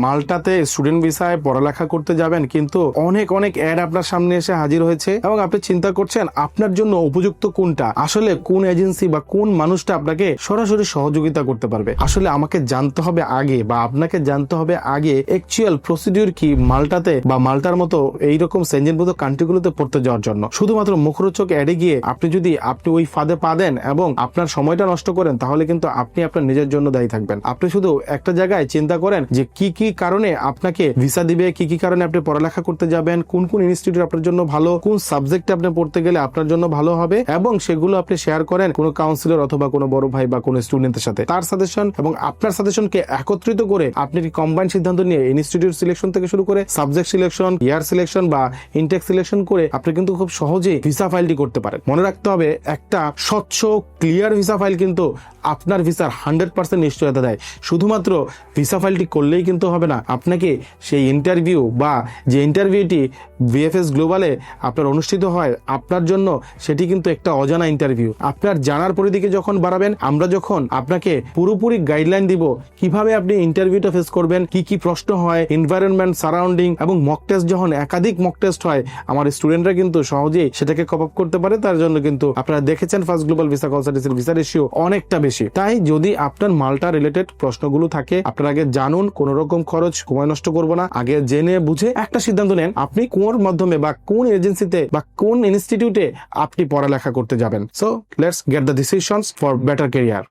মাল্টাতে student ভিসায় পড়ালেখা করতে যাবেন, কিন্তু অনেক অনেক অ্যাড আপনার সামনে এসে হাজির হয়েছে এবং আপনি চিন্তা করছেন আপনার জন্য উপযুক্ত কোনটা, আসলে কোন এজেন্সি বা কোন মানুষটা আপনাকে সরাসরি সহযোগিতা করতে পারবে। আসলে আমাকে জানতে হবে আগে, বা আপনাকে জানতে হবে আগে অ্যাকচুয়াল প্রসিডিউর কি মাল্টাতে বা মাল্টার মতো এইরকম সেনজেনভুক্ত কান্ট্রিগুলোতে পড়তে যাওয়ার জন্য। শুধুমাত্র মুখরোচক অ্যাডে গিয়ে আপনি ওই ফাঁদে পা দেন এবং আপনার সময়টা নষ্ট করেন, তাহলে কিন্তু আপনি আপনার নিজের জন্য দায়ী থাকবেন। আপনি শুধু একটা জায়গায় চিন্তা করেন যে কি কি কারণে আপনাকে ভিসা দিবে, কি কি কারণে আপনি পড়ালেখা করতে যাবেন, কোন কোন ইনস্টিটিউট আপনার জন্য ভালো, কোন সাবজেক্টে আপনি পড়তে গেলে আপনার জন্য ভালো হবে, এবং সেগুলো আপনি শেয়ার করেন কোনো কাউন্সিলর অথবা কোনো বড় ভাই বা কোনো স্টুডেন্টের সাথে। তার সাজেশন এবং আপনার সাজেশনকে একত্রিত করে আপনি কম্বাইন্ড সিদ্ধান্ত নিয়ে ইনস্টিটিউট সিলেকশন থেকে শুরু করে সাবজেক্ট সিলেকশন, ইয়ার সিলেকশন বা ইনটেক সিলেকশন করে আপনি কিন্তু খুব সহজে ভিসা ফাইলটি করতে পারেন। মনে রাখতে হবে, একটা স্বচ্ছ ক্লিয়ার ভিসা ফাইল কিন্তু আপনার ভিসার 100% নিশ্চয়তা দেয়। শুধুমাত্র ভিসা ফাইলটি করলেই কিন্তু হবে না, আপনাকে সেই ইন্টারভিউ বা যে ইন্টারভিউটি ভিএফএস গ্লোবালে আপনার অনুষ্ঠিত হয় আপনার জন্য, সেটি কিন্তু একটা অজানা ইন্টারভিউ। আপনার জানার পরিধিকে যখন বাড়াবেন, আমরা যখন আপনাকে পুরোপুরি গাইডলাইন দিব কিভাবে আপনি ইন্টারভিউটা ফেস করবেন, কি কি প্রশ্ন হয়, এনভায়রনমেন্ট, সারাউন্ডিং এবং মক টেস্ট, যখন একাধিক মক টেস্ট হয় আমার স্টুডেন্টরা কিন্তু সহজেই সেটাকে কপ আপ করতে পারে। তার জন্য কিন্তু আপনারা দেখেছেন ফার্স্ট গ্লোবাল ভিসা কনসালটেন্সির ভিসা রেশিও অনেকটা বেশি। তাই যদি আপনার মাল্টা রিলেটেড প্রশ্নগুলো থাকে, আপনারা আগে জানুন, কোন রকম খরচ সময় নষ্ট করবো না, আগে জেনে বুঝে একটা সিদ্ধান্ত নেন আপনি কোন মাধ্যমে বা কোন এজেন্সিতে বা কোন ইনস্টিটিউটে আপনি পড়ালেখা করতে যাবেন। So let's get the decisions for better career.